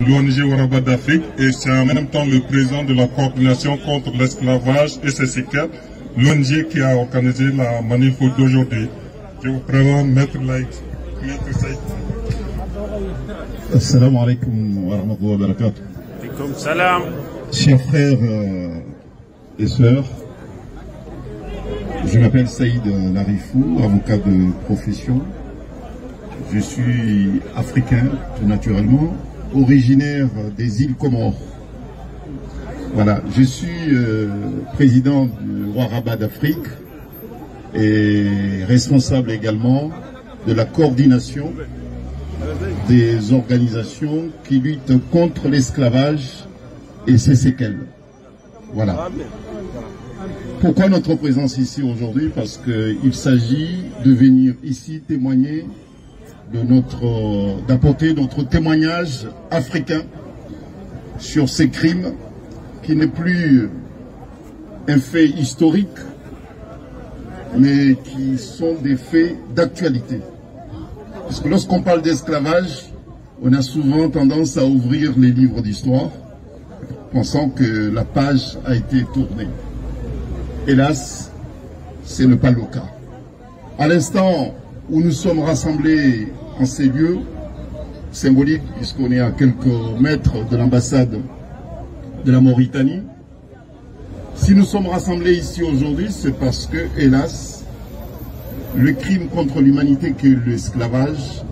l'ONG Waraba d'Afrique et c'est en même temps le président de la coordination contre l'esclavage et ses séquelles, l'ONG qui a organisé la manif d'aujourd'hui. Je vous présente Maître Saïd. Assalamu alaikum wa rahmatullahi wa barakatuh. Alaikum salam. Chers frères et sœurs, je m'appelle Saïd Larifou, avocat de profession. Je suis africain, tout naturellement, originaire des îles Comores. Voilà, je suis président du Waraba d'Afrique et responsable également de la coordination des organisations qui luttent contre l'esclavage et ses séquelles. Voilà. Pourquoi notre présence ici aujourd'hui? Parce qu'il s'agit de venir ici témoigner d'apporter notre témoignage africain sur ces crimes qui n'est plus un fait historique, mais qui sont des faits d'actualité. Parce que lorsqu'on parle d'esclavage, on a souvent tendance à ouvrir les livres d'histoire, pensant que la page a été tournée. Hélas, ce n'est pas le cas. À l'instant où nous sommes rassemblés en ces lieux symboliques, puisqu'on est à quelques mètres de l'ambassade de la Mauritanie, si nous sommes rassemblés ici aujourd'hui, c'est parce que, hélas, le crime contre l'humanité qu'est l'esclavage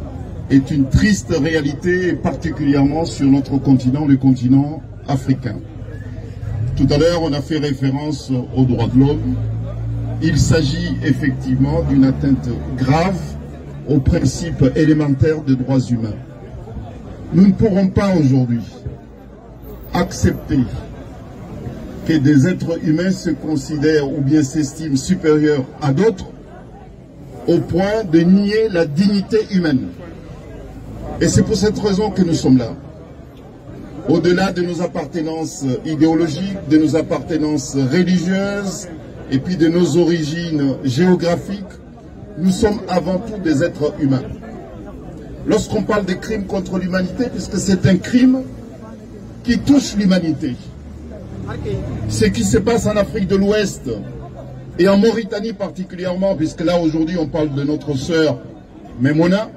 est une triste réalité, particulièrement sur notre continent, le continent africain. Tout à l'heure, on a fait référence aux droits de l'homme. Il s'agit effectivement d'une atteinte grave aux principes élémentaires des droits humains. Nous ne pourrons pas aujourd'hui accepter que des êtres humains se considèrent ou bien s'estiment supérieurs à d'autres au point de nier la dignité humaine. Et c'est pour cette raison que nous sommes là. Au-delà de nos appartenances idéologiques, de nos appartenances religieuses et puis de nos origines géographiques, nous sommes avant tout des êtres humains. Lorsqu'on parle de crimes contre l'humanité, puisque c'est un crime qui touche l'humanité, ce qui se passe en Afrique de l'Ouest et en Mauritanie particulièrement, puisque là aujourd'hui on parle de notre sœur Memona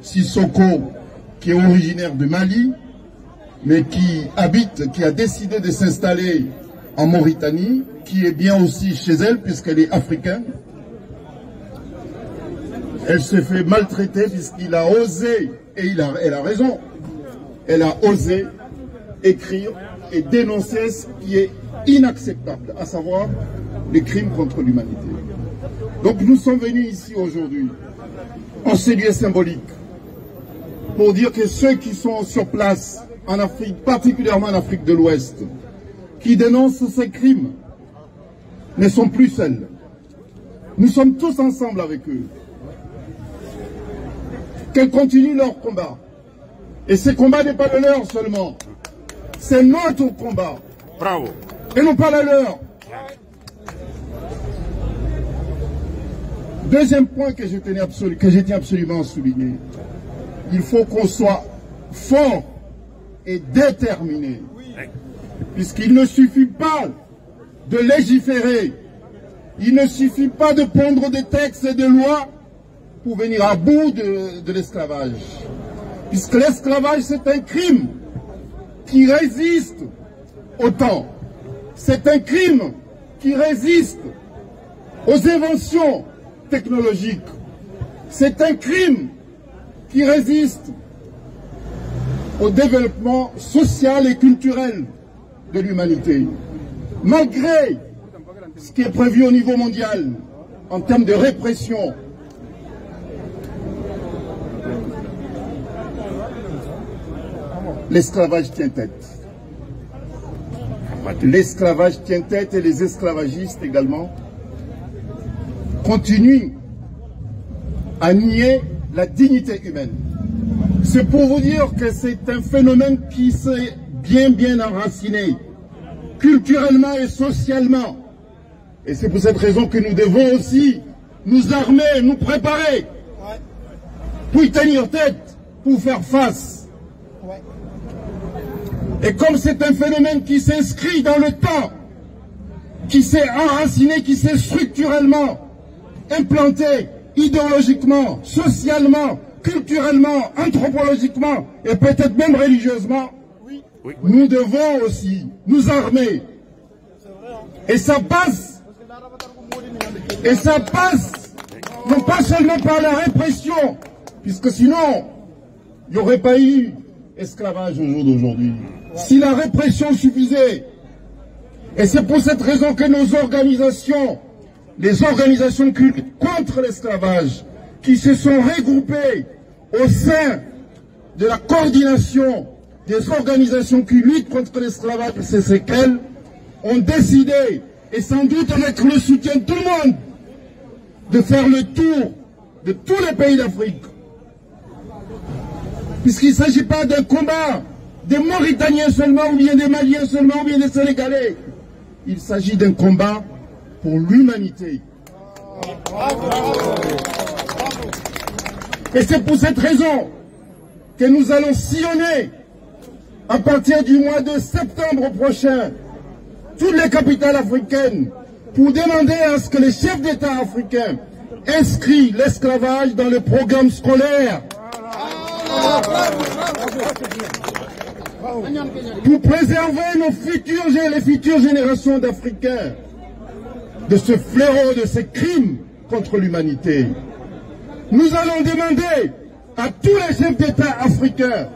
Sissoko, qui est originaire de Mali, mais qui a décidé de s'installer en Mauritanie, qui est bien aussi chez elle puisqu'elle est africaine. Elle se fait maltraiter puisqu'il a osé, et elle a raison, elle a osé écrire et dénoncer ce qui est inacceptable, à savoir les crimes contre l'humanité. Donc nous sommes venus ici aujourd'hui, en ce lieu symbolique, pour dire que ceux qui sont sur place en Afrique, particulièrement en Afrique de l'Ouest, qui dénoncent ces crimes, ne sont plus seuls. Nous sommes tous ensemble avec eux. Qu'elles continuent leur combat. Et ce combat n'est pas le leur seulement. C'est notre combat. Bravo. Et non pas le leur. Deuxième point que je tiens absolument à souligner. Il faut qu'on soit fort et déterminé. Puisqu'il ne suffit pas de légiférer. Il ne suffit pas de prendre des textes et des lois pour venir à bout de l'esclavage. Puisque l'esclavage, c'est un crime qui résiste au temps. C'est un crime qui résiste aux inventions technologiques. C'est un crime qui résiste au développement social et culturel de l'humanité. Malgré ce qui est prévu au niveau mondial en termes de répression, l'esclavage tient tête. L'esclavage tient tête et les esclavagistes également continuent à nier la dignité humaine. C'est pour vous dire que c'est un phénomène qui s'est bien enraciné, culturellement et socialement. Et c'est pour cette raison que nous devons aussi nous armer, nous préparer pour y tenir tête, pour faire face. Et comme c'est un phénomène qui s'inscrit dans le temps, qui s'est enraciné, qui s'est structurellement implanté, idéologiquement, socialement, culturellement, anthropologiquement et peut-être même religieusement, nous devons aussi nous armer. Et ça passe non pas seulement par la répression, puisque sinon, il n'y aurait pas eu esclavage au jour d'aujourd'hui. Si la répression suffisait, et c'est pour cette raison que nos organisations, les organisations contre l'esclavage, qui se sont regroupées au sein de la coordination des organisations qui luttent contre l'esclavage et ses séquelles, ont décidé, et sans doute avec le soutien de tout le monde, de faire le tour de tous les pays d'Afrique. Puisqu'il ne s'agit pas d'un combat des Mauritaniens seulement, ou bien des Maliens seulement, ou bien des Sénégalais. Il s'agit d'un combat pour l'humanité. Et c'est pour cette raison que nous allons sillonner, à partir du mois de septembre prochain, toutes les capitales africaines, pour demander à ce que les chefs d'État africains inscrivent l'esclavage dans le programme scolaire. Pour préserver les futures générations d'Africains de ce fléau, de ces crimes contre l'humanité. Nous allons demander à tous les chefs d'État africains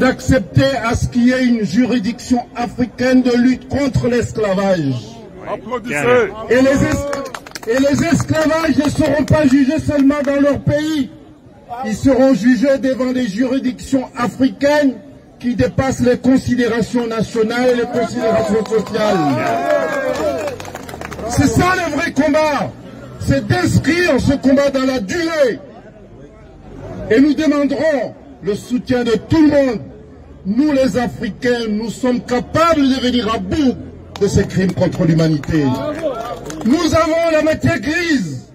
d'accepter à ce qu'il y ait une juridiction africaine de lutte contre l'esclavage. Et les esclavages ne seront pas jugés seulement dans leur pays. Ils seront jugés devant des juridictions africaines qui dépassent les considérations nationales et les considérations sociales. C'est ça le vrai combat. C'est d'inscrire ce combat dans la durée. Et nous demanderons le soutien de tout le monde. Nous les Africains, nous sommes capables de venir à bout de ces crimes contre l'humanité. Nous avons la matière grise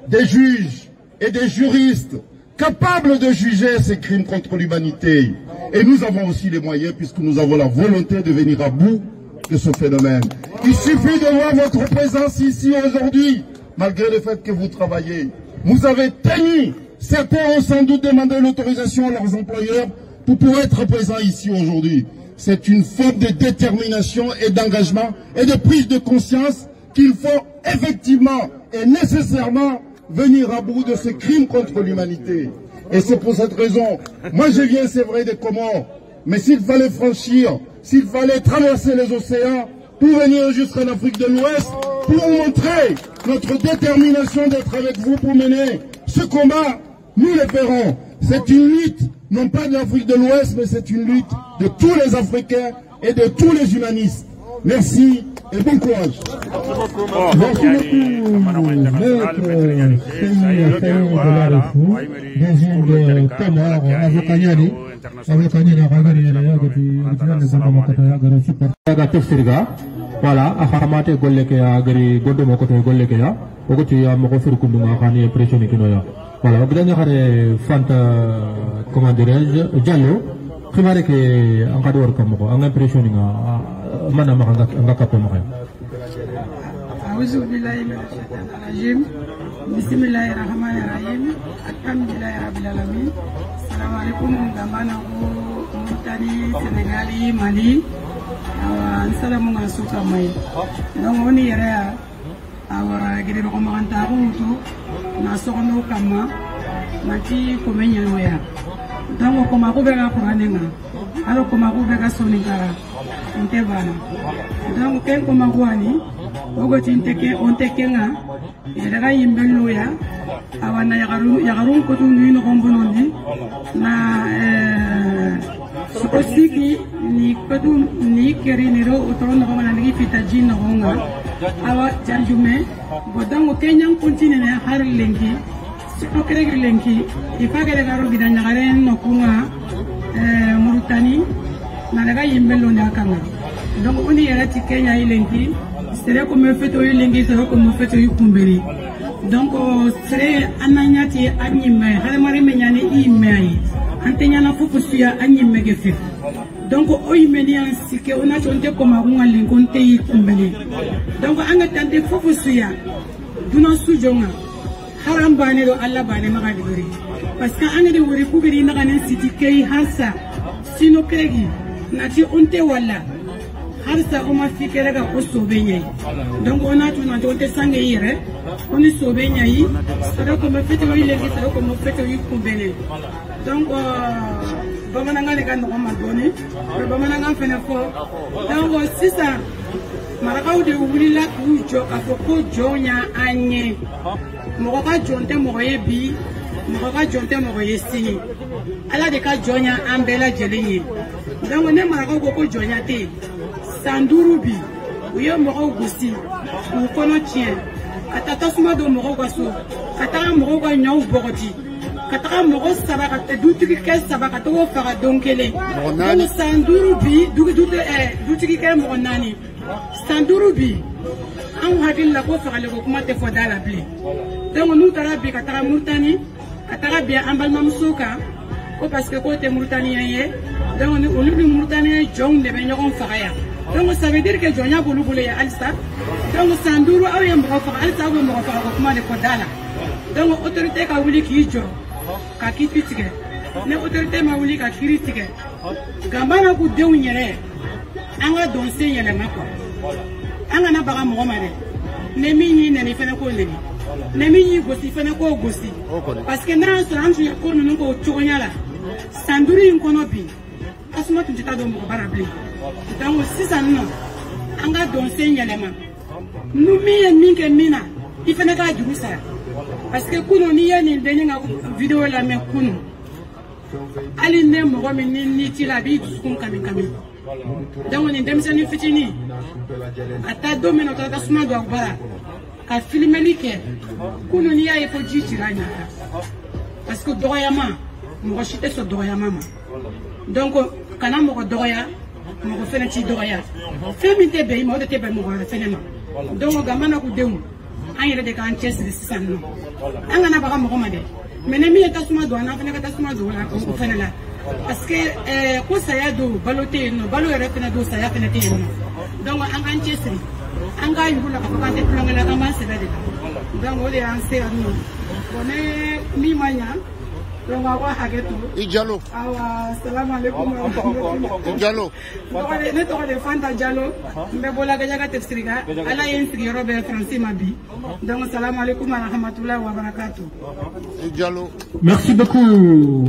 des juges et des juristes capables de juger ces crimes contre l'humanité. Et nous avons aussi les moyens, puisque nous avons la volonté de venir à bout de ce phénomène. Il suffit de voir votre présence ici aujourd'hui, malgré le fait que vous travaillez. Vous avez tenu. Certains ont sans doute demandé l'autorisation à leurs employeurs pour pouvoir être présents ici aujourd'hui. C'est une forme de détermination et d'engagement et de prise de conscience qu'il faut effectivement et nécessairement venir à bout de ces crimes contre l'humanité. Et c'est pour cette raison, moi je viens, c'est vrai, des Comores, mais s'il fallait franchir, s'il fallait traverser les océans pour venir jusqu'en Afrique de l'Ouest, pour vous montrer notre détermination d'être avec vous pour mener ce combat, nous le ferons. C'est une lutte, non pas de l'Afrique de l'Ouest, mais c'est une lutte de tous les Africains et de tous les humanistes. Merci et bon courage. Merci beaucoup, maître de la Refou, deuxième de Comore, avocat Nyali, avocat Nyali, voilà, ahamate golle ke ya gari gondo mo ko to golle ke ya o ko ti am ko fir kundu ma khani pression ki no ya voilà gidanya khare fanta comment dirais-je Diallo khimare ke an kadu war kam ko an pression nga mana ma nga kapo mo khaya a'udhu billahi minash shaitanir rajim bismillahir rahmanir rahim alhamdulillahi rabbil alamin assalamu alaikum gamana ko mutani Senegali Mali Assalamu alaikum mai donc on ira awara gidi ko maganta ko na sokono kama mati ko menya noya donc ko mako be ga kuranenga alo ko mako be ga sonikara inte bana donc ken ko magwani ogo tinteke on tekenga ira ga yimbello ya awana yagaru ko tunu no gombonondi na Siki ni kadum ni keri niro utoron na kama nagi fitajin na honga awa jarjume bodango kenyang kuntine na har lenki siko kere lenki ifagere garo gidanya garen no kunga Mauritanie na daga yimbelo na kanga donc oni yara ti Kenya ilenki sere ko me feto ilenki sere ko me feto ikumberi donc sere ananyati anyime har mari menyani imai antenya fofu suya anyi megefe donc oyimeni ansike ona chonte koma kunga linkonte yikumbele donc anga tante fofu suya duna sujonga harambane do alla bane magadiri parce que anga de wori kubiri nagane siti kay hasa sino kregi nati onte wala harsa oma fikere ga ko sobenya donc ona tuna onte sange yire oni sobenya yi sara ko mafete wi legi sara ko mafete wi kumbele donc bamananga ne kan no madoni bamananga fene ko donc sisa marakaw de wulila ku jo ka ko jonya anye mo ka jonte mo yebi mo ka jonte mo yesi ala de ka jonya ambela jelinyi donc ne marakaw ko jonya te sandurubi uyo mo gusi ko kono tien atata suma do mo ko so kata mo ko nyaw bogoti kata mo ko sabaka te dutiki ke sabaka to fara donkele donc sandurubi dutiki ke mo nani sandurubi an hakilla ko fara le ko kuma te fo dala bli donc nous tarabi kata murtani kata bi ambal mamsuka ko parce que ko te murtani ye donc on lui murtani jong de be nyogon fara donc ça veut dire que Jonia Boulouboule est Alsa. Donc Sandourou a eu un bras pour Alsa ou un bras pour comment de Kodala. Donc l'autorité a voulu qu'il y ait qui critique. L'autorité m'a voulu qu'il critique. Gambana vous déunirez. Anga dansé y a les mains. Anga n'a pas Mohamed. Nemini n'est pas un collègue. Nemini gossi fait un co gossi. Parce que dans ce range, il y a un nouveau Tchouaniala. Sandourou in Konopi. Asuma tu t'as donné mon barabli. Donc si ça non, on a dansé yalema. Nous minke mina, il fait n'importe quoi ça. Parce que quand on y a une dernière vidéo la même qu'on, allez ne me remener ni tilabi comme kami. Donc on est démissionné fitini. À ta domaine on t'a souvent doit voir. À filmer l'ike, quand on y a il faut dire tirania. Parce que doyama, moi j'étais sur doyama. Donc quand on me doya. Mo ko fene ci doya femi te be mo de te be mo ko fene ma donc gamana ko deum an yere de kan ties de sisan no an na ba mo ko ma de mene mi ta suma do na fene ka ta suma do la ko fene la parce que ko saya do balote no balo yere fene do saya fene te no donc an ties an ga yu la ko kan te planga la ka ma se de donc o le an se noone mi manya donc on va hageto Ijalo assalamu alaikum Ijalo ne to le fanta jalo mbe bola ga jaga tefsiriga ala yen sigi Robert Francis Mabi donc assalamu alaikum wa rahmatullahi wa barakatuh Ijalo merci beaucoup.